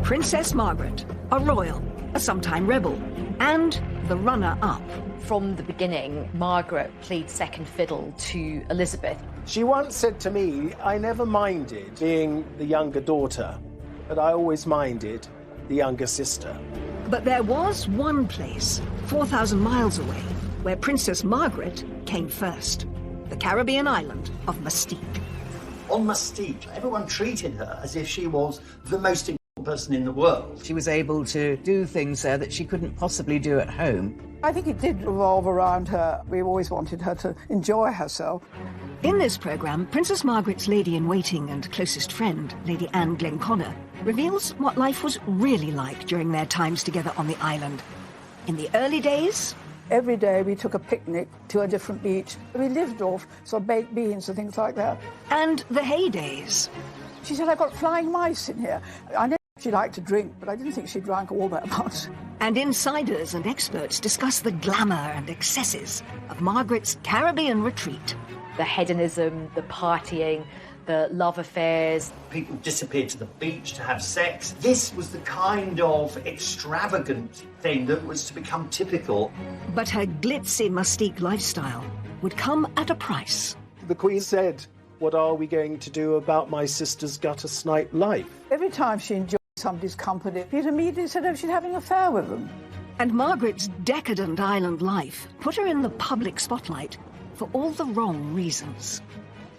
Princess Margaret, a royal, a sometime rebel, and the runner-up. From the beginning, Margaret played second fiddle to Elizabeth. She once said to me, I never minded being the younger daughter, but I always minded the younger sister. But there was one place, 4,000 miles away, where Princess Margaret came first. The Caribbean island of Mustique. On Mustique, everyone treated her as if she was the most important person in the world. She was able to do things there that she couldn't possibly do at home. I think it did revolve around her. We always wanted her to enjoy herself. In this programme, Princess Margaret's lady-in-waiting and closest friend, Lady Anne Glenconnor, reveals what life was really like during their times together on the island. In the early days... Every day we took a picnic to a different beach. We lived off sort of baked beans and things like that. And the heydays. She said, I've got flying mice in here. I know she liked to drink, but I didn't think she drank all that much. And insiders and experts discuss the glamour and excesses of Margaret's Caribbean retreat. The hedonism, the partying, the love affairs. People disappeared to the beach to have sex. This was the kind of extravagant thing that was to become typical. But her glitzy Mustique lifestyle would come at a price. The Queen said, what are we going to do about my sister's gutter snipe life? Every time she enjoyed somebody's company, Peter immediately said, oh, she's having an affair with them. And Margaret's decadent island life put her in the public spotlight for all the wrong reasons.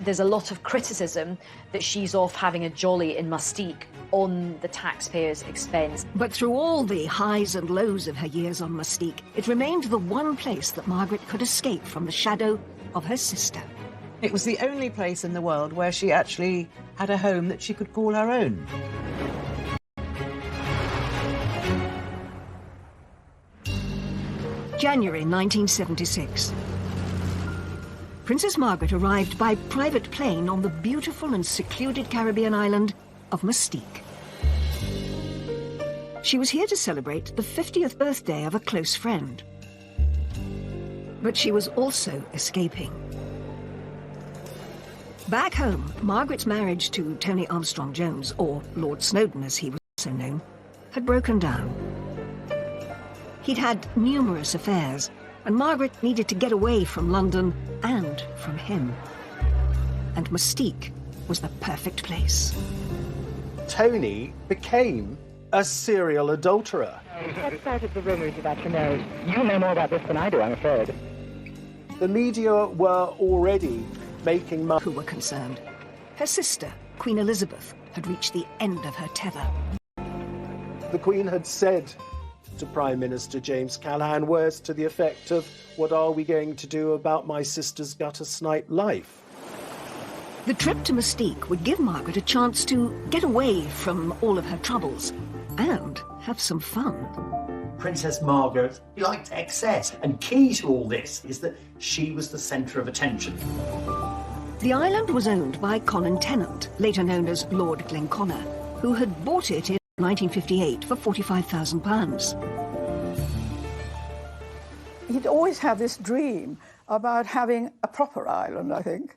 There's a lot of criticism that she's off having a jolly in Mustique on the taxpayers' expense. But through all the highs and lows of her years on Mustique, it remained the one place that Margaret could escape from the shadow of her sister. It was the only place in the world where she actually had a home that she could call her own. January 1976. Princess Margaret arrived by private plane on the beautiful and secluded Caribbean island of Mustique. She was here to celebrate the 50th birthday of a close friend. But she was also escaping. Back home, Margaret's marriage to Tony Armstrong-Jones, or Lord Snowdon as he was also known, had broken down. He'd had numerous affairs, and Margaret needed to get away from London and from him. And Mustique was the perfect place. Tony became a serial adulterer. What started the rumours about your marriage? You know more about this than I do, I'm afraid. The media were already making money. Who were concerned. Her sister, Queen Elizabeth, had reached the end of her tether. The Queen had said to Prime Minister James Callaghan words to the effect of, what are we going to do about my sister's gutter snipe life? The trip to Mustique would give Margaret a chance to get away from all of her troubles and have some fun. Princess Margaret liked excess, and key to all this is that she was the centre of attention. The island was owned by Colin Tennant, later known as Lord Glenconnor, who had bought it in 1958 for £45,000. He'd always had this dream about having a proper island, I think.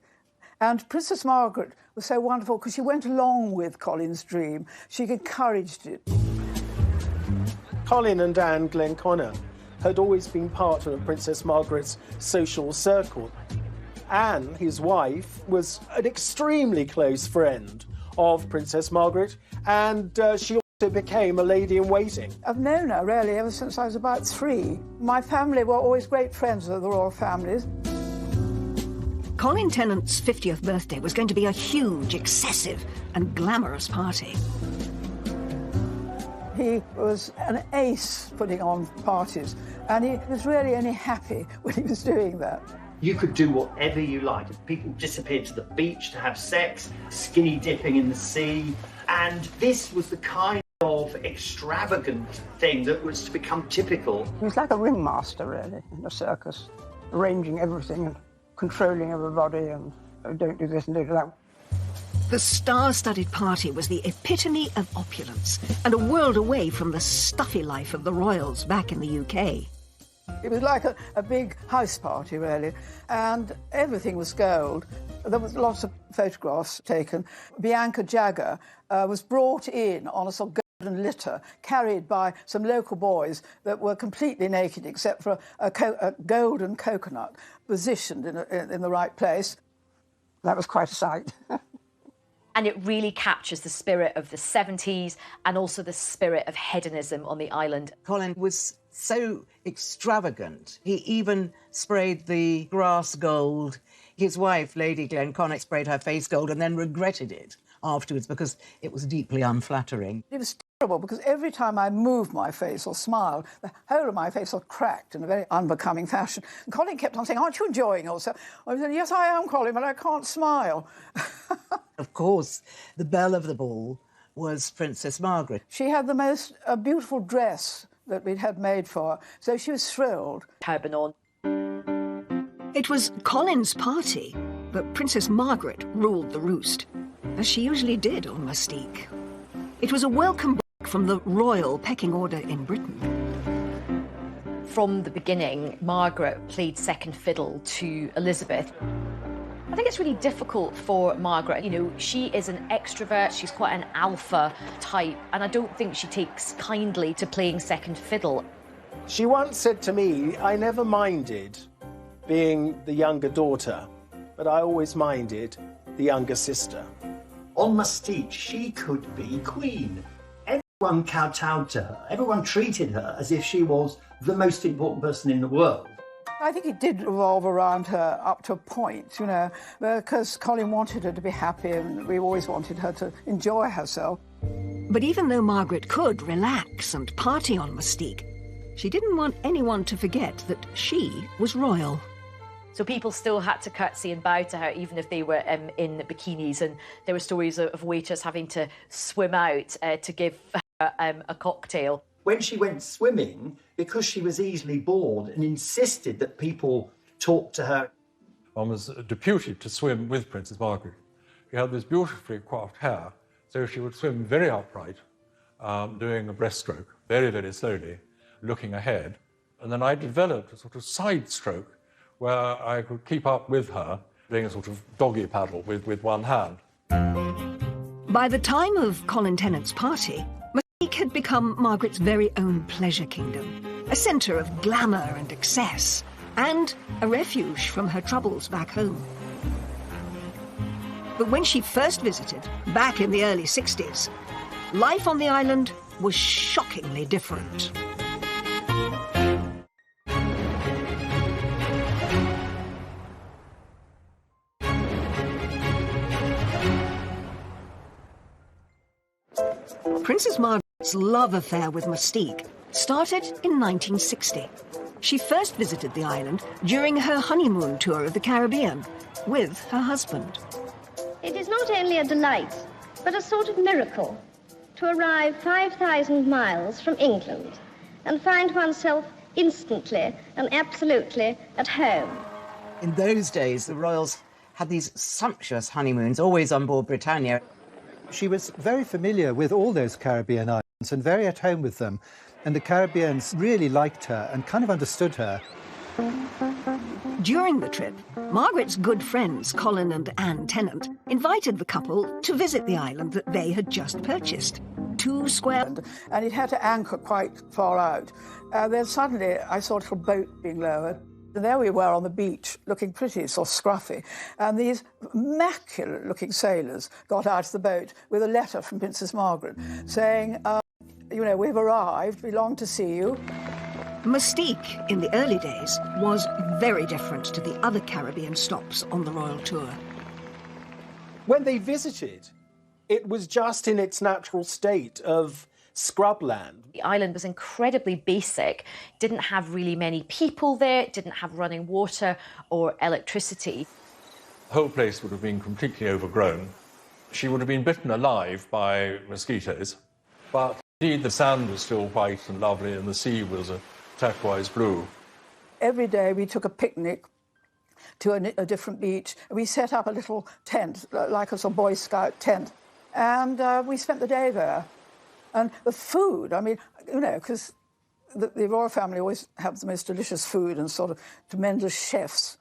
And Princess Margaret was so wonderful because she went along with Colin's dream. She encouraged it. Colin and Anne Glenconnor had always been part of Princess Margaret's social circle. Anne, his wife, was an extremely close friend of Princess Margaret, and she also became a lady-in-waiting. I've known her, really, ever since I was about 3. My family were always great friends of the royal families. Colin Tennant's 50th birthday was going to be a huge, excessive and glamorous party. He was an ace putting on parties, and he was really only happy when he was doing that. You could do whatever you liked. People disappeared to the beach to have sex, skinny dipping in the sea, and this was the kind of extravagant thing that was to become typical. He was like a ringmaster, really, in a circus, arranging everything and controlling everybody, and don't do this and don't do that. The star-studded party was the epitome of opulence and a world away from the stuffy life of the royals back in the UK. It was like a big house party, really, and everything was gold. There was lots of photographs taken. Bianca Jagger was brought in on a sort of and litter carried by some local boys that were completely naked except for a golden coconut positioned in the right place. That was quite a sight. And it really captures the spirit of the 70s and also the spirit of hedonism on the island. Colin was so extravagant. He even sprayed the grass gold. His wife, Lady Glenconnick, sprayed her face gold and then regretted it afterwards because it was deeply unflattering. It was terrible because every time I moved my face or smiled, the whole of my face was cracked in a very unbecoming fashion. And Colin kept on saying, "Aren't you enjoying yourself?" I said, "Yes, I am, Colin, but I can't smile." Of course, the belle of the ball was Princess Margaret. She had the most beautiful dress that we'd had made for her, so she was thrilled. Turban on. It was Colin's party, but Princess Margaret ruled the roost, as she usually did on Mustique. It was a welcome break from the royal pecking order in Britain. From the beginning, Margaret played second fiddle to Elizabeth. I think it's really difficult for Margaret. You know, she is an extrovert, she's quite an alpha type, and I don't think she takes kindly to playing second fiddle. She once said to me, "I never minded being the younger daughter, but I always minded the younger sister." On Mustique, she could be queen. Everyone kowtowed to her. Everyone treated her as if she was the most important person in the world. I think it did revolve around her up to a point, you know, because Colin wanted her to be happy and we always wanted her to enjoy herself. But even though Margaret could relax and party on Mustique, she didn't want anyone to forget that she was royal. So people still had to curtsy and bow to her, even if they were in bikinis. And there were stories of waiters having to swim out to give her a cocktail. When she went swimming, because she was easily bored and insisted that people talk to her. One was deputed to swim with Princess Margaret. She had this beautifully coiffed hair, so she would swim very upright, doing a breaststroke, very, very slowly, looking ahead. And then I developed a sort of side stroke where I could keep up with her, doing a sort of doggy paddle with one hand. By the time of Colin Tennant's party, Mustique had become Margaret's very own pleasure kingdom, a centre of glamour and excess, and a refuge from her troubles back home. But when she first visited, back in the early 60s, life on the island was shockingly different. Princess Margaret's love affair with Mustique started in 1960. She first visited the island during her honeymoon tour of the Caribbean with her husband. It is not only a delight, but a sort of miracle to arrive 5,000 miles from England and find oneself instantly and absolutely at home. In those days, the royals had these sumptuous honeymoons, always on board Britannia. She was very familiar with all those Caribbean islands and very at home with them. And the Caribbeans really liked her and kind of understood her. During the trip, Margaret's good friends, Colin and Anne Tennant, invited the couple to visit the island that they had just purchased. 2 square... And it had to anchor quite far out. Then suddenly I saw a little boat being lowered. And there we were on the beach, looking pretty sort of scruffy. And these immaculate-looking sailors got out of the boat with a letter from Princess Margaret saying, you know, we've arrived, we long to see you. Mustique, in the early days, was very different to the other Caribbean stops on the royal tour. When they visited, it was just in its natural state of scrubland. The island was incredibly basic, didn't have really many people there, didn't have running water or electricity. The whole place would have been completely overgrown. She would have been bitten alive by mosquitoes, but indeed the sand was still white and lovely and the sea was a turquoise blue. Every day we took a picnic to a different beach. We set up a little tent, like a sort of Boy Scout tent, and we spent the day there. And the food, I mean, you know, because the royal family always have the most delicious food and sort of tremendous chefs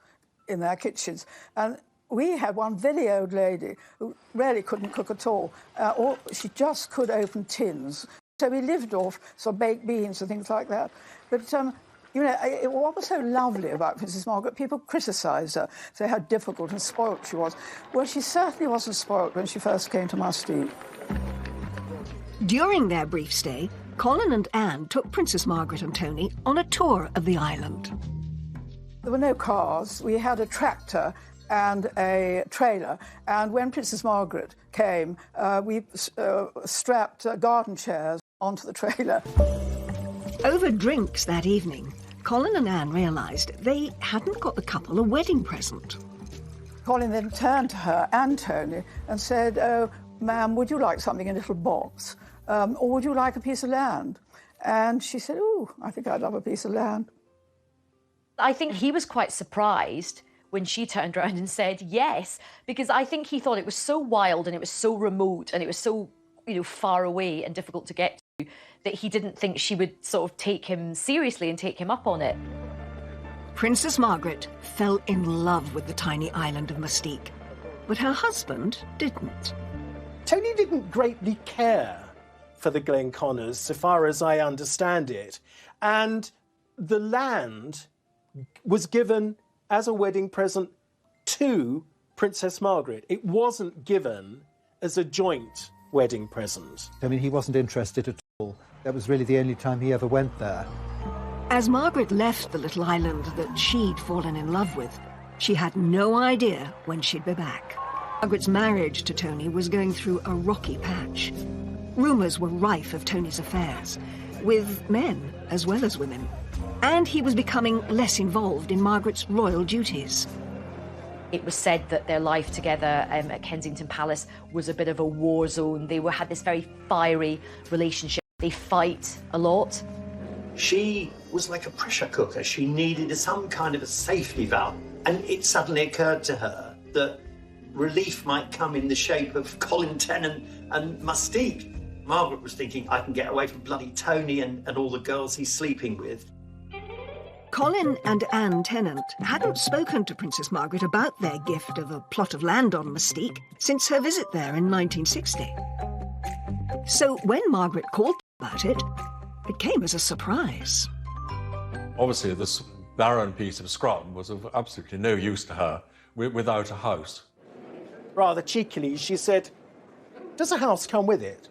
in their kitchens. And we had one very old lady who really couldn't cook at all. Or she just could open tins. So we lived off sort of baked beans and things like that. But, you know, what was so lovely about Princess Margaret, people criticised her, say how difficult and spoilt she was. Well, she certainly wasn't spoilt when she first came to Mustique. During their brief stay, Colin and Anne took Princess Margaret and Tony on a tour of the island. There were no cars. We had a tractor and a trailer. And when Princess Margaret came, we strapped garden chairs onto the trailer. Over drinks that evening, Colin and Anne realised they hadn't got the couple a wedding present. Colin then turned to her and Tony and said, "Oh, ma'am, would you like something in a little box? Or would you like a piece of land?" And she said, "Oh, I think I'd love a piece of land." I think he was quite surprised when she turned around and said yes, because I think he thought it was so wild and it was so remote and it was so, you know, far away and difficult to get to that he didn't think she would sort of take him seriously and take him up on it. Princess Margaret fell in love with the tiny island of Mustique, but her husband didn't. Tony didn't greatly care for the Glenconners, so far as I understand it, and the land was given as a wedding present to Princess Margaret. It wasn't given as a joint wedding present. I mean, he wasn't interested at all. That was really the only time he ever went there. As Margaret left the little island that she'd fallen in love with, she had no idea when she'd be back. Margaret's marriage to Tony was going through a rocky patch. Rumours were rife of Tony's affairs, with men as well as women. And he was becoming less involved in Margaret's royal duties. It was said that their life together at Kensington Palace was a bit of a war zone. They had this very fiery relationship. They fight a lot. She was like a pressure cooker. She needed some kind of a safety valve. And it suddenly occurred to her that relief might come in the shape of Colin Tennant and Mustique. Margaret was thinking, I can get away from bloody Tony and all the girls he's sleeping with. Colin and Anne Tennant hadn't spoken to Princess Margaret about their gift of a plot of land on Mustique since her visit there in 1960. So when Margaret called about it, it came as a surprise. Obviously, this barren piece of scrum was of absolutely no use to her without a house. Rather cheekily, she said, "Does a house come with it?"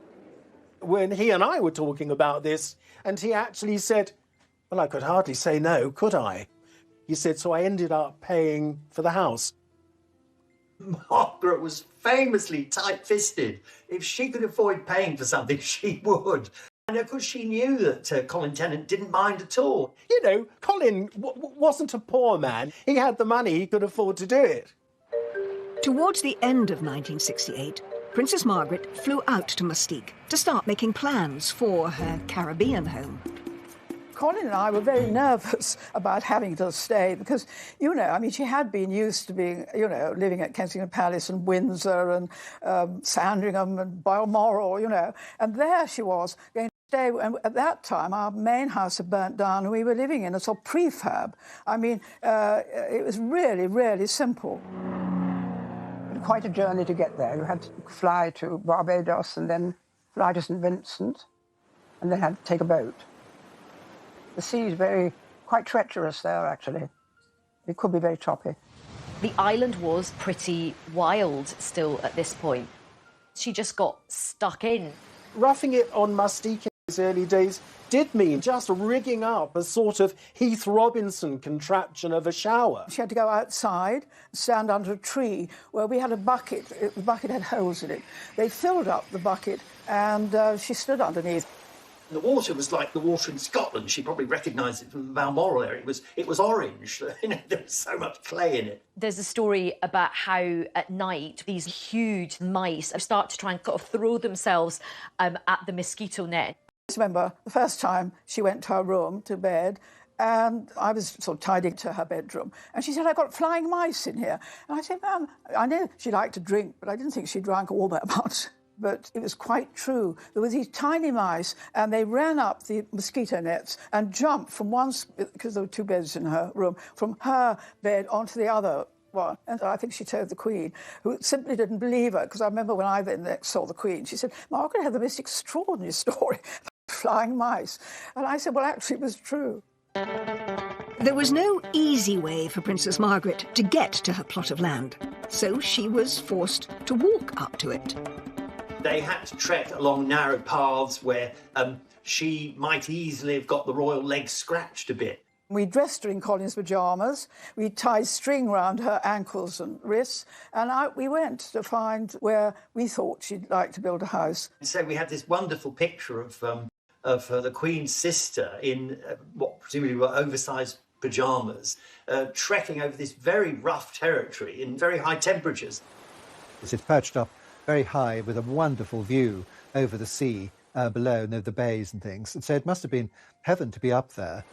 When he and I were talking about this, and he actually said, "Well, I could hardly say no, could I?" He said, "So I ended up paying for the house." Margaret was famously tight-fisted. If she could avoid paying for something, she would. And of course, she knew that Colin Tennant didn't mind at all. You know, Colin wasn't a poor man. He had the money, he could afford to do it. Towards the end of 1968, Princess Margaret flew out to Mustique to start making plans for her Caribbean home. Colin and I were very nervous about having to stay because, you know, I mean, she had been used to being, you know, living at Kensington Palace and Windsor and Sandringham and Balmoral, you know, and there she was going to stay. And at that time, our main house had burnt down and we were living in a sort of prefab. I mean, it was really, really simple. Quite a journey to get there. You had to fly to Barbados and then fly to St. Vincent and then had to take a boat. The sea is quite treacherous there, actually. It could be very choppy. The island was pretty wild still at this point. She just got stuck in. Roughing it on Mustique in those early days did mean just rigging up a sort of Heath Robinson contraption of a shower. She had to go outside, stand under a tree where we had a bucket. The bucket had holes in it. They filled up the bucket and she stood underneath. The water was like the water in Scotland. She probably recognised it from the Balmoral area. It was orange. You know, there was so much clay in it. There's a story about how at night these huge mice start to try and sort of throw themselves at the mosquito net. I just remember the first time she went to her room, to bed, and I was sort of tidying to her bedroom. And she said, "I've got flying mice in here." And I said, "Ma'am," I knew she liked to drink, but I didn't think she drank all that much. But it was quite true. There were these tiny mice, and they ran up the mosquito nets and jumped from one, because there were two beds in her room, from her bed onto the other one. And I think she told the Queen, who simply didn't believe her, because I remember when I then next saw the Queen, she said, "Margaret had the most extraordinary story." flying mice. And I said, well, actually, it was true. There was no easy way for Princess Margaret to get to her plot of land, so she was forced to walk up to it. They had to trek along narrow paths where she might easily have got the royal legs scratched a bit. We dressed her in Colin's pyjamas, we tied string round her ankles and wrists, and out we went to find where we thought she'd like to build a house. So we had this wonderful picture of the Queen's sister in what presumably were oversized pyjamas, trekking over this very rough territory in very high temperatures. It's perched up very high with a wonderful view over the sea below and over the bays and things. And so it must have been heaven to be up there.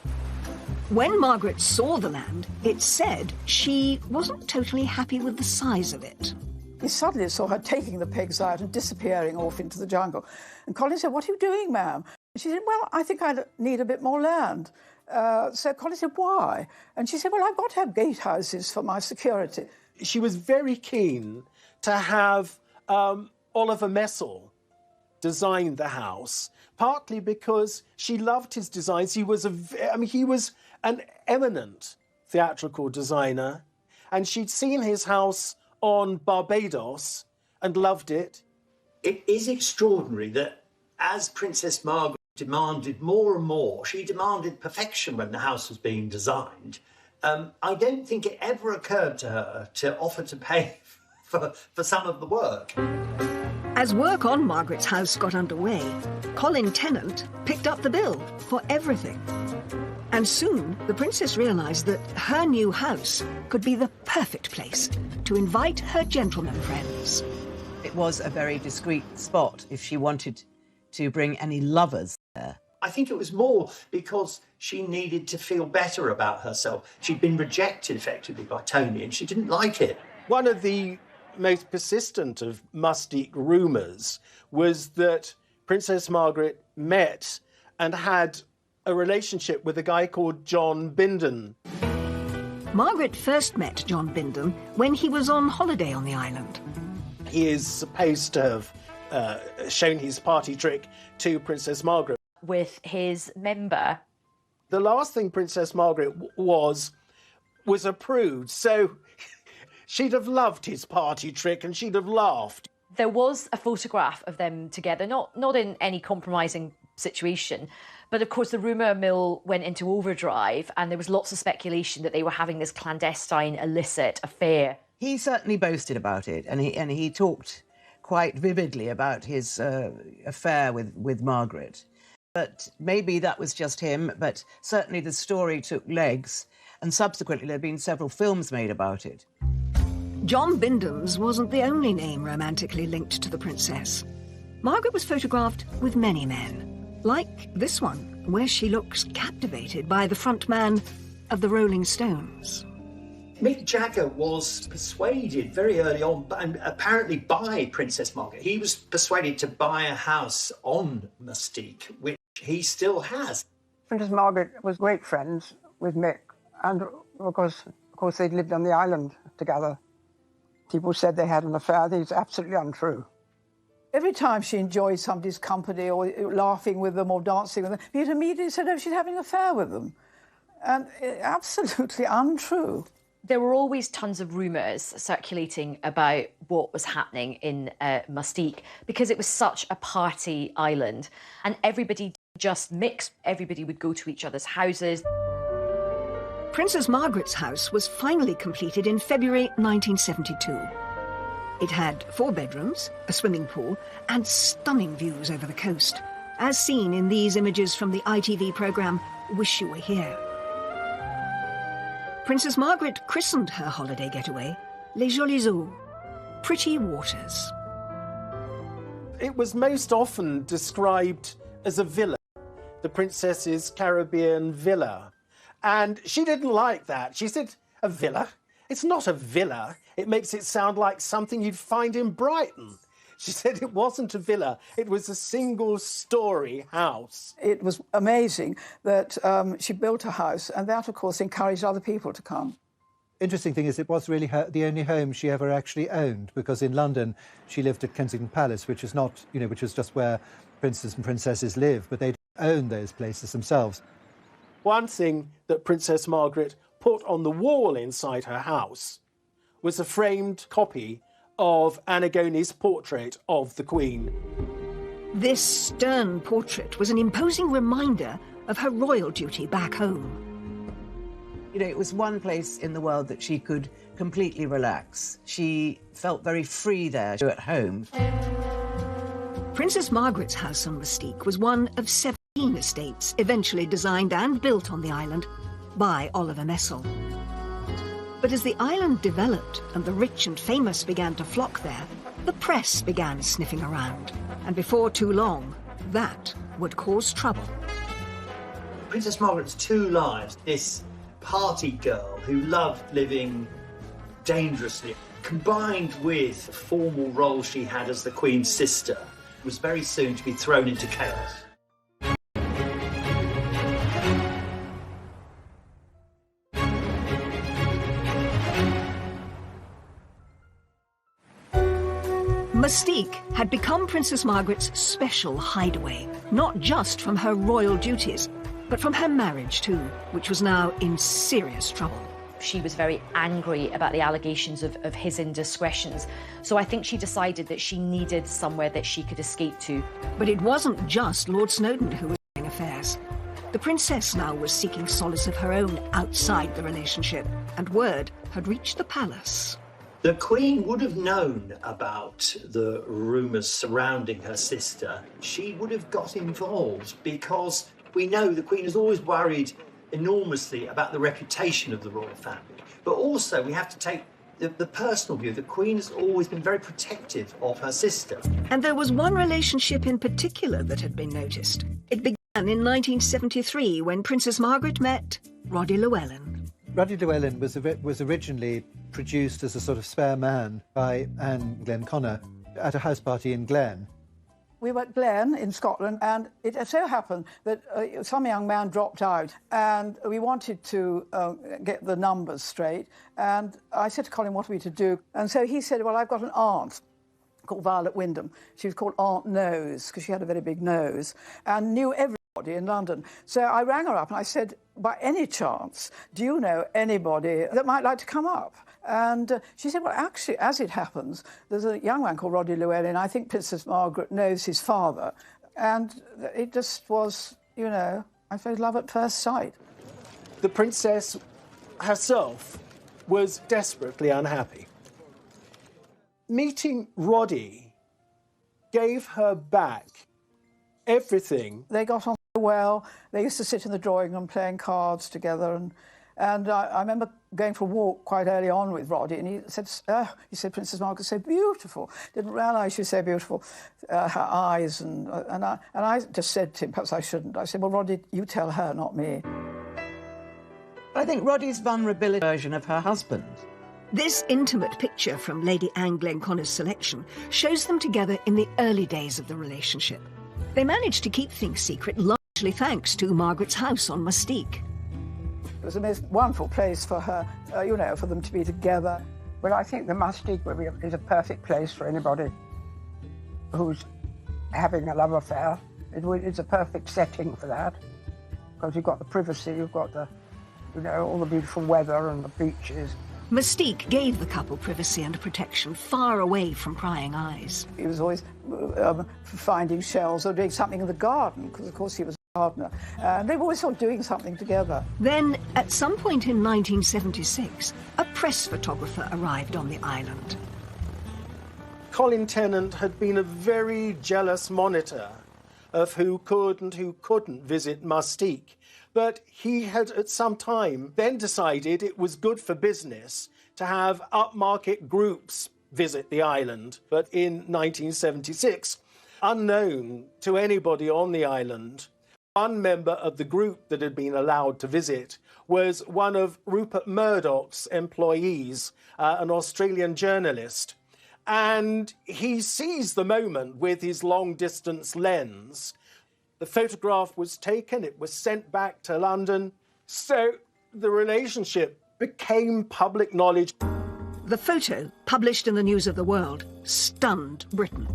When Margaret saw the land, it said she wasn't totally happy with the size of it. We suddenly saw her taking the pigs out and disappearing off into the jungle. And Colin said, "What are you doing, ma'am?" She said, "Well, I think I need a bit more land." So Colin said, "Why?" And she said, "Well, I've got to have gatehouses for my security." She was very keen to have Oliver Messel design the house, partly because she loved his designs. He was an eminent theatrical designer, and she'd seen his house on Barbados and loved it. It is extraordinary that as Princess Margaret demanded more and more, she demanded perfection when the house was being designed. I don't think it ever occurred to her to offer to pay for some of the work. As work on Margaret's house got underway, Colin Tennant picked up the bill for everything. And soon, the princess realised that her new house could be the perfect place to invite her gentleman friends. It was a very discreet spot if she wanted to bring any lovers there. I think it was more because she needed to feel better about herself. She'd been rejected effectively by Tony and she didn't like it. One of the most persistent of Mustique rumours was that Princess Margaret met and had a relationship with a guy called John Bindon. Margaret first met John Bindon when he was on holiday on the island. He is supposed to have shown his party trick to Princess Margaret. With his member. The last thing Princess Margaret was approved, so she'd have loved his party trick and she'd have laughed. There was a photograph of them together, not in any compromising situation, but of course the rumour mill went into overdrive and there was lots of speculation that they were having this clandestine, illicit affair. He certainly boasted about it, and he talked quite vividly about his affair with Margaret. But maybe that was just him, but certainly the story took legs, and subsequently there have been several films made about it. John Bindon's wasn't the only name romantically linked to the princess. Margaret was photographed with many men, like this one, where she looks captivated by the front man of the Rolling Stones. Mick Jagger was persuaded very early on, and apparently by Princess Margaret. He was persuaded to buy a house on Mustique, which he still has. Princess Margaret was great friends with Mick, and of course they'd lived on the island together. People said they had an affair. It's absolutely untrue. Every time she enjoyed somebody's company or laughing with them or dancing with them, you'd immediately said, "Oh, she's having an affair with them." And absolutely untrue. There were always tons of rumours circulating about what was happening in Mustique because it was such a party island and everybody just mixed. Everybody would go to each other's houses. Princess Margaret's house was finally completed in February 1972. It had 4 bedrooms, a swimming pool, and stunning views over the coast, as seen in these images from the ITV programme Wish You Were Here. Princess Margaret christened her holiday getaway Les Jolies Eaux, pretty waters. It was most often described as a villa, the princess's Caribbean villa. And she didn't like that. She said, "A villa? It's not a villa. It makes it sound like something you'd find in Brighton." She said it wasn't a villa, it was a single-storey house. It was amazing that she built a house, and that, of course, encouraged other people to come. Interesting thing is it was really the only home she ever actually owned, because in London she lived at Kensington Palace, which is not, which is just where princes and princesses live, but they own those places themselves. One thing that Princess Margaret put on the wall inside her house was a framed copy of Annigone's portrait of the Queen. This stern portrait was an imposing reminder of her royal duty back home. You know, it was one place in the world that she could completely relax. She felt very free there at home. Princess Margaret's house on Mustique was one of 17 estates eventually designed and built on the island by Oliver Messel. But as the island developed and the rich and famous began to flock there, the press began sniffing around. And before too long, that would cause trouble. Princess Margaret's two lives, this party girl who loved living dangerously, combined with the formal role she had as the Queen's sister, was very soon to be thrown into chaos. Mustique had become Princess Margaret's special hideaway, not just from her royal duties, but from her marriage too, which was now in serious trouble. She was very angry about the allegations of his indiscretions, so I think she decided that she needed somewhere that she could escape to. But it wasn't just Lord Snowdon who was doing affairs. The princess now was seeking solace of her own outside the relationship, and word had reached the palace. The Queen would have known about the rumours surrounding her sister. She would have got involved because we know the Queen has always worried enormously about the reputation of the royal family. But also we have to take the personal view. The Queen has always been very protective of her sister. And there was one relationship in particular that had been noticed. It began in 1973 when Princess Margaret met Roddy Llewellyn. Roddy Llewellyn was originally produced as a sort of spare man by Anne Glenconner at a house party in Glen. We were at Glen in Scotland, and it so happened that some young man dropped out, and we wanted to get the numbers straight. And I said to Colin, what are we to do? And so he said, well, I've got an aunt called Violet Wyndham. She was called Aunt Nose, because she had a very big nose, and knew everybody in London. So I rang her up and I said, by any chance, do you know anybody that might like to come up? And she said, well, actually, as it happens, there's a young man called Roddy Llewellyn. I think Princess Margaret knows his father. And it just was, you know, I suppose love at first sight. The princess herself was desperately unhappy. Meeting Roddy gave her back everything. They got on well. They used to sit in the drawing room playing cards together. And I remember going for a walk quite early on with Roddy, and he said, Princess Margaret's so beautiful. Didn't realise she was so beautiful, her eyes. And I just said to him, perhaps I shouldn't. I said, well, Roddy, you tell her, not me. I think Roddy's vulnerability version of her husband. This intimate picture from Lady Anne Glenconner's selection shows them together in the early days of the relationship. They managed to keep things secret, largely thanks to Margaret's house on Mustique. It was the most wonderful place for her, you know, for them to be together. Well, I think the Mustique is a perfect place for anybody who's having a love affair. It's a perfect setting for that, because you've got the privacy, you've got the, you know, all the beautiful weather and the beaches. Mustique gave the couple privacy and protection far away from prying eyes. He was always finding shells or doing something in the garden, because, of course, he was a gardener. They were always sort of doing something together. Then, at some point in 1976, a press photographer arrived on the island. Colin Tennant had been a very jealous monitor of who could and who couldn't visit Mustique. But he had, at some time, then decided it was good for business to have upmarket groups visit the island. But in 1976, unknown to anybody on the island, one member of the group that had been allowed to visit was one of Rupert Murdoch's employees, an Australian journalist. And he seized the moment with his long-distance lens. The photograph was taken, it was sent back to London, so the relationship became public knowledge. The photo, published in the News of the World, stunned Britain.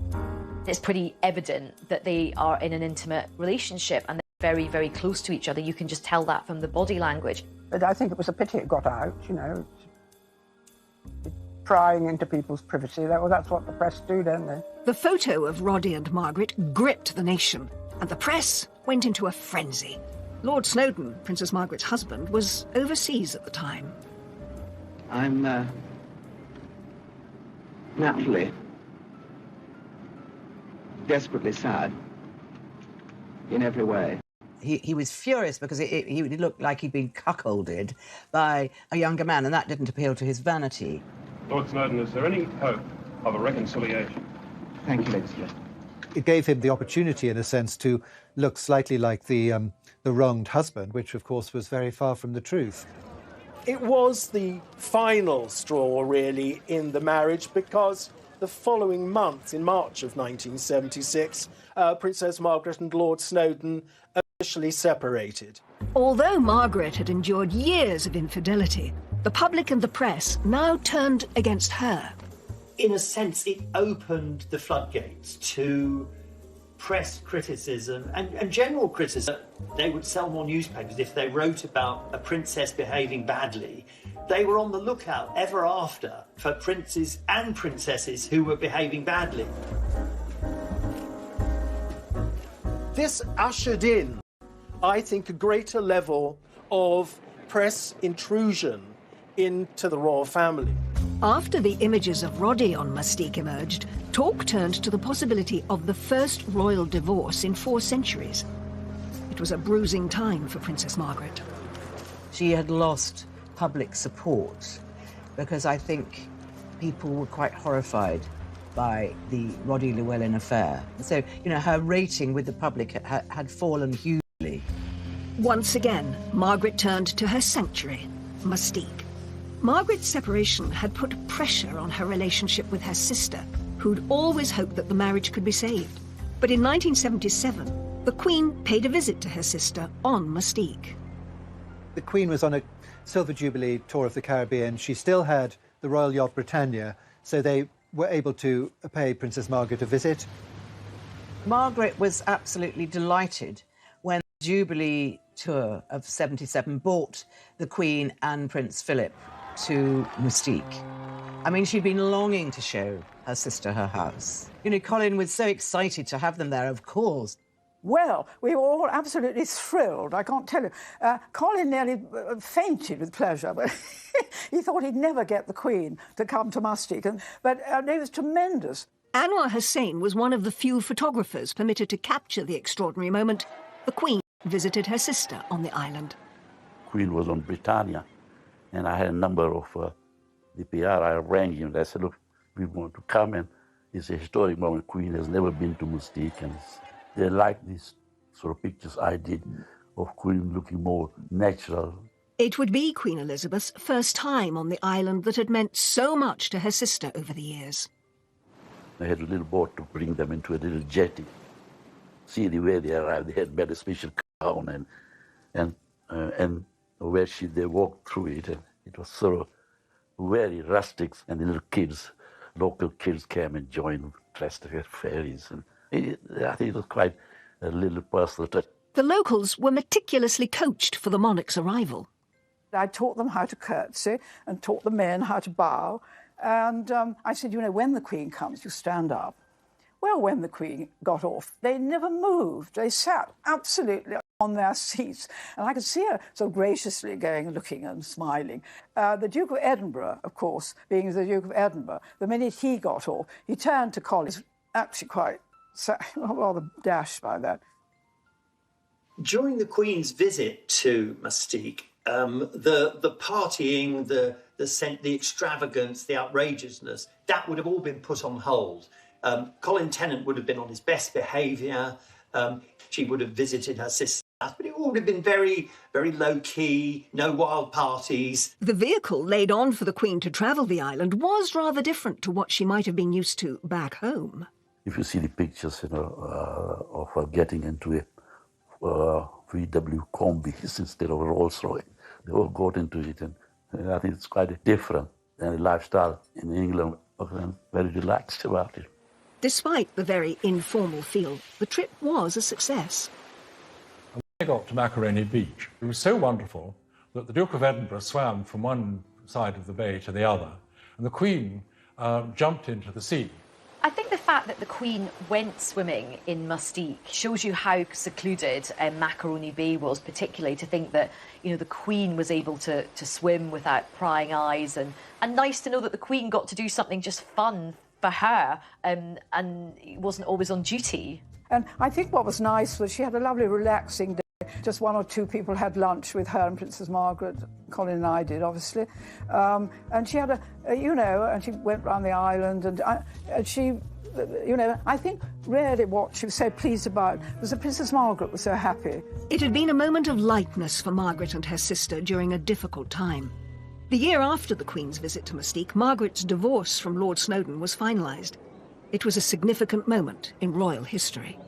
It's pretty evident that they are in an intimate relationship, and very, very close to each other. You can just tell that from the body language. But I think it was a pity it got out, you know. Prying into people's privacy. Well, that's what the press do, don't they? The photo of Roddy and Margaret gripped the nation, and the press went into a frenzy. Lord Snowdon, Princess Margaret's husband, was overseas at the time. I'm naturally desperately sad in every way. He was furious because he looked like he'd been cuckolded by a younger man, and that didn't appeal to his vanity. Lord Snowdon, is there any hope of a reconciliation? Thank you, Lady Smith. It gave him the opportunity, in a sense, to look slightly like the wronged husband, which, of course, was very far from the truth. It was the final straw, really, in the marriage, because the following month, in March of 1976, Princess Margaret and Lord Snowdon officially separated. Although Margaret had endured years of infidelity, the public and the press now turned against her. In a sense, it opened the floodgates to press criticism and general criticism. They would sell more newspapers if they wrote about a princess behaving badly. They were on the lookout ever after for princes and princesses who were behaving badly. This ushered in, I think, a greater level of press intrusion into the royal family. After the images of Roddy on Mustique emerged, talk turned to the possibility of the first royal divorce in 4 centuries. It was a bruising time for Princess Margaret. She had lost public support because I think people were quite horrified by the Roddy Llewellyn affair. So, you know, her rating with the public had fallen hugely. Once again, Margaret turned to her sanctuary, Mustique. Margaret's separation had put pressure on her relationship with her sister, who'd always hoped that the marriage could be saved. But in 1977, the Queen paid a visit to her sister on Mustique. The Queen was on a Silver Jubilee tour of the Caribbean. She still had the Royal Yacht Britannia, so they were able to pay Princess Margaret a visit. Margaret was absolutely delighted when the Jubilee tour of 77 brought the Queen and Prince Philip to Mustique. I mean, she'd been longing to show her sister her house. You know, Colin was so excited to have them there, of course. Well, we were all absolutely thrilled, I can't tell you. Colin nearly fainted with pleasure, but he thought he'd never get the Queen to come to Mustique. But it was tremendous. Anwar Hussain was one of the few photographers permitted to capture the extraordinary moment. The Queen visited her sister on the island. Queen was on Britannia, and I had a number of the PR. I arranged him. I said, look, we want to come, and it's a historic moment. Queen has never been to Mustique, and they like these sort of pictures I did of Queen looking more natural. It would be Queen Elizabeth's first time on the island that had meant so much to her sister over the years. They had a little boat to bring them into a little jetty. See the way they arrived. They had made a special gown, and where they walked through it, and it was sort of very rustic. And the little kids, local kids, came and joined, dressed as fairies, and I think it was quite a little personal touch. The locals were meticulously coached for the monarch's arrival. I taught them how to curtsy and taught the men how to bow. And I said, you know, when the Queen comes, you stand up. Well, when the Queen got off, they never moved. They sat absolutely on their seats. And I could see her so graciously going, looking and smiling. The Duke of Edinburgh, of course, being the Duke of Edinburgh, the minute he got off, he turned to Colin. He was actually quite rather dashed by that. During the Queen's visit to Mustique, the partying, the extravagance, the outrageousness, that would have all been put on hold. Colin Tennant would have been on his best behaviour. She would have visited her sister, but it all would have been very, very low-key, no wild parties. The vehicle laid on for the Queen to travel the island was rather different to what she might have been used to back home. If you see the pictures, of her getting into a VW Combi instead of a Rolls Royce, they all got into it, and I think it's quite different than the lifestyle in England. I'm very relaxed about it. Despite the very informal feel, the trip was a success. they got to Macaroni Beach, it was so wonderful that the Duke of Edinburgh swam from one side of the bay to the other, and the Queen jumped into the sea. I think the fact that the Queen went swimming in Mustique shows you how secluded Macaroni Bay was, particularly to think that, you know, the Queen was able to swim without prying eyes, and nice to know that the Queen got to do something just fun for her and wasn't always on duty. And I think what was nice was she had a lovely relaxing day. Just one or two people had lunch with her and Princess Margaret. Colin and I did, obviously. And she had and she went round the island, and she, I think really what she was so pleased about was that Princess Margaret was so happy. It had been a moment of lightness for Margaret and her sister during a difficult time. The year after the Queen's visit to Mustique, Margaret's divorce from Lord Snowdon was finalised. It was a significant moment in royal history.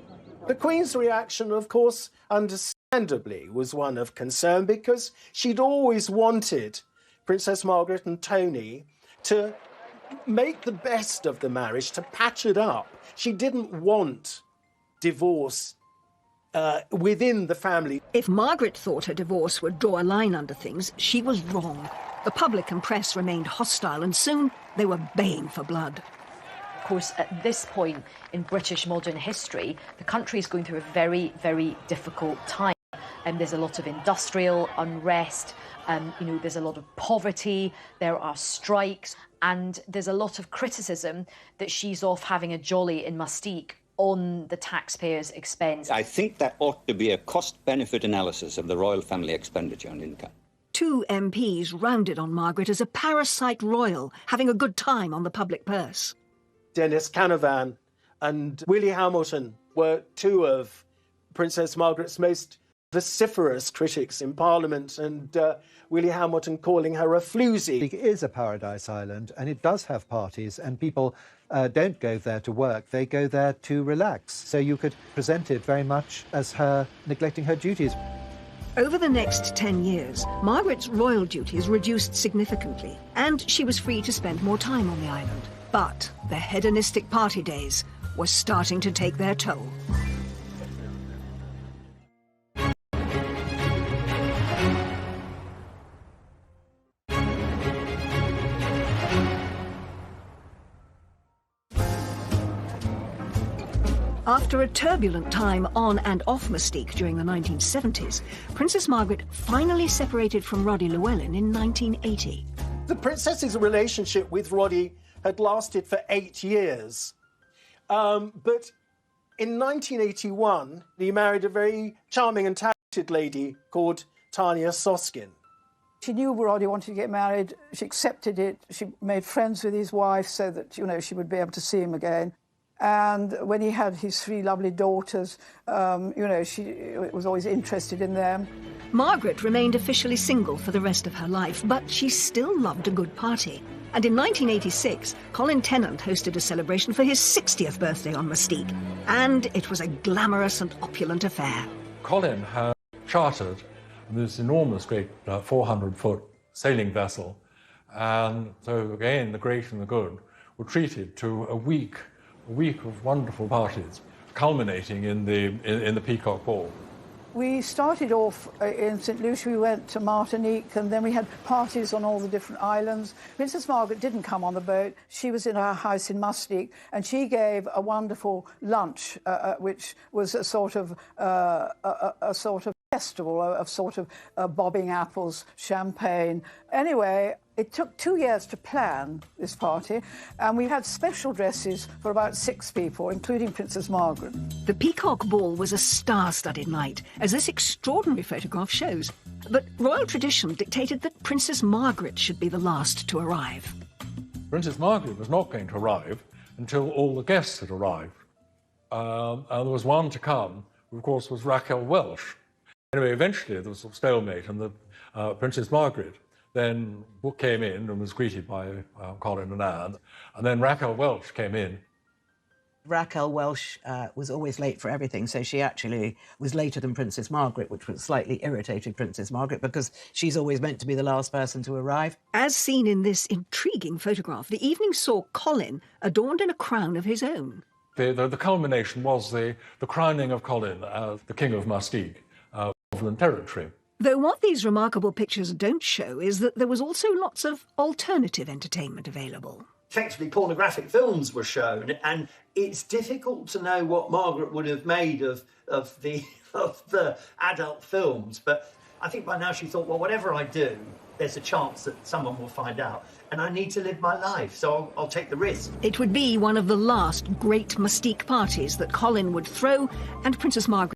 The Queen's reaction, of course, understandably, was one of concern, because she'd always wanted Princess Margaret and Tony to make the best of the marriage, to patch it up. She didn't want divorce within the family. If Margaret thought a divorce would draw a line under things, she was wrong. The public and press remained hostile, and soon they were baying for blood. Of course, at this point in British modern history, the country is going through a very, very difficult time. There's a lot of industrial unrest, there's a lot of poverty, there are strikes, and there's a lot of criticism that she's off having a jolly in Mustique on the taxpayers' expense. I think that ought to be a cost-benefit analysis of the royal family expenditure on income. 2 MPs rounded on Margaret as a parasite royal, having a good time on the public purse. Dennis Canavan and Willie Hamilton were 2 of Princess Margaret's most vociferous critics in Parliament, and Willie Hamilton calling her a floozy. It is a paradise island, and it does have parties, and people don't go there to work, they go there to relax. So you could present it very much as her neglecting her duties. Over the next 10 years, Margaret's royal duties reduced significantly, and she was free to spend more time on the island. But the hedonistic party days were starting to take their toll. After a turbulent time on and off Mustique during the 1970s, Princess Margaret finally separated from Roddy Llewellyn in 1980. The princess's relationship with Roddy had lasted for 8 years. But in 1981, he married a very charming and talented lady called Tanya Soskin. She knew Roddy wanted to get married. She accepted it. She made friends with his wife so that, she would be able to see him again. And when he had his 3 lovely daughters, she was always interested in them. Margaret remained officially single for the rest of her life, but she still loved a good party. And in 1986, Colin Tennant hosted a celebration for his 60th birthday on Mustique. And it was a glamorous and opulent affair. Colin had chartered this enormous, great 400-foot sailing vessel. And so, again, the great and the good were treated to a week of wonderful parties, culminating in the Peacock Ball. We started off in St. Lucia, we went to Martinique, and then we had parties on all the different islands. Princess Margaret didn't come on the boat. She was in her house in Mustique, and she gave a wonderful lunch, which was a sort of festival of bobbing apples, champagne. Anyway, it took 2 years to plan this party, and we had special dresses for about 6 people, including Princess Margaret. The Peacock Ball was a star-studded night, as this extraordinary photograph shows. But royal tradition dictated that Princess Margaret should be the last to arrive. Princess Margaret was not going to arrive until all the guests had arrived. And there was one to come, who of course was Raquel Welch. Anyway, eventually there was a stalemate, and the Princess Margaret then came in and was greeted by Colin and Anne, and then Raquel Welch came in. Raquel Welch was always late for everything, so she actually was later than Princess Margaret, which was slightly irritated Princess Margaret because she's always meant to be the last person to arrive. As seen in this intriguing photograph, the evening saw Colin adorned in a crown of his own. The culmination was the crowning of Colin as the King of Mustique. Northern Territory. Though what these remarkable pictures don't show is that there was also lots of alternative entertainment available. Effectively, pornographic films were shown, and it's difficult to know what Margaret would have made of the adult films. But I think by now she thought, well, whatever I do, there's a chance that someone will find out, and I need to live my life, so I'll take the risk. It would be one of the last great Mustique parties that Colin would throw, and Princess Margaret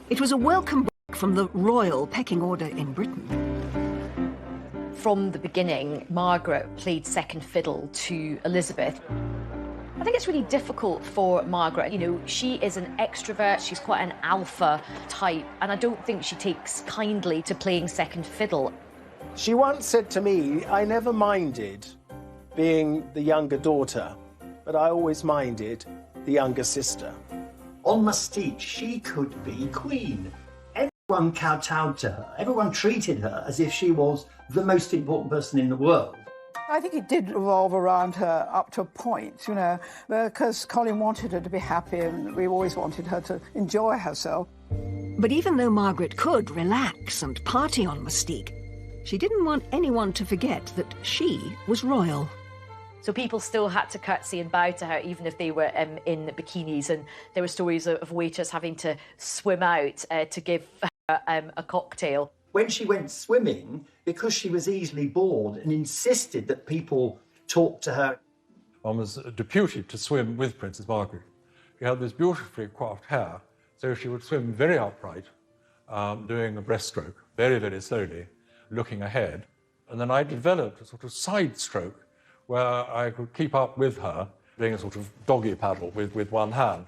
It was a welcome break from the royal pecking order in Britain. From the beginning, Margaret played second fiddle to Elizabeth. I think it's really difficult for Margaret. You know, she is an extrovert, she's quite an alpha type, and I don't think she takes kindly to playing second fiddle. She once said to me, I never minded being the younger daughter, but I always minded the younger sister. On Mustique, she could be queen. Everyone kowtowed to her. Everyone treated her as if she was the most important person in the world. I think it did revolve around her up to a point, you know, because Colin wanted her to be happy and we always wanted her to enjoy herself. But even though Margaret could relax and party on Mustique, she didn't want anyone to forget that she was royal. So people still had to curtsy and bow to her, even if they were in bikinis. And there were stories of waiters having to swim out to give her a cocktail. When she went swimming, because she was easily bored and insisted that people talk to her. One was deputed to swim with Princess Margaret. She had this beautifully coiffed hair, so she would swim very upright, doing a breaststroke, very, very slowly, looking ahead. And then I developed a sort of side stroke where I could keep up with her, doing a sort of doggy paddle with one hand.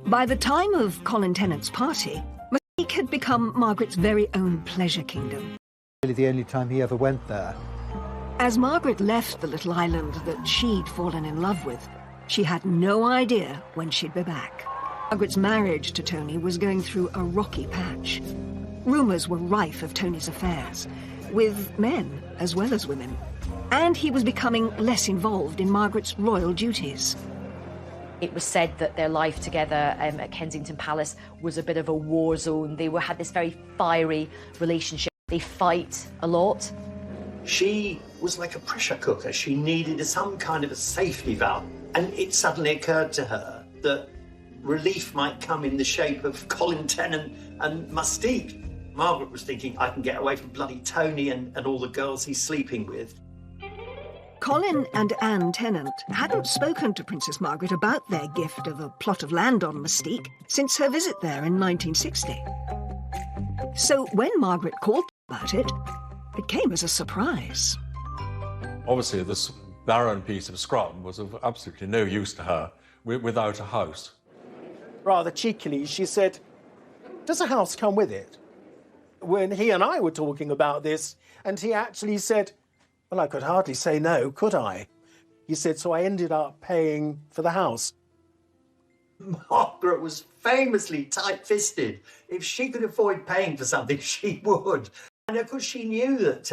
By the time of Colin Tennant's party, Mustique had become Margaret's very own pleasure kingdom. Really the only time he ever went there. As Margaret left the little island that she'd fallen in love with, she had no idea when she'd be back. Margaret's marriage to Tony was going through a rocky patch. Rumours were rife of Tony's affairs, with men as well as women. And he was becoming less involved in Margaret's royal duties. It was said that their life together at Kensington Palace was a bit of a war zone. They had this very fiery relationship. They fight a lot. She was like a pressure cooker. She needed some kind of a safety valve. And it suddenly occurred to her that relief might come in the shape of Colin Tennant and Mustique. Margaret was thinking, I can get away from bloody Tony and all the girls he's sleeping with. Colin and Anne Tennant hadn't spoken to Princess Margaret about their gift of a plot of land on Mustique since her visit there in 1960. So when Margaret called about it, it came as a surprise. Obviously, this barren piece of scrum was of absolutely no use to her without a house. Rather cheekily, she said, does a house come with it? When he and I were talking about this, and he actually said, well, I could hardly say no, could I? He said, so I ended up paying for the house. Margaret was famously tight-fisted. If she could avoid paying for something, she would. And of course, she knew that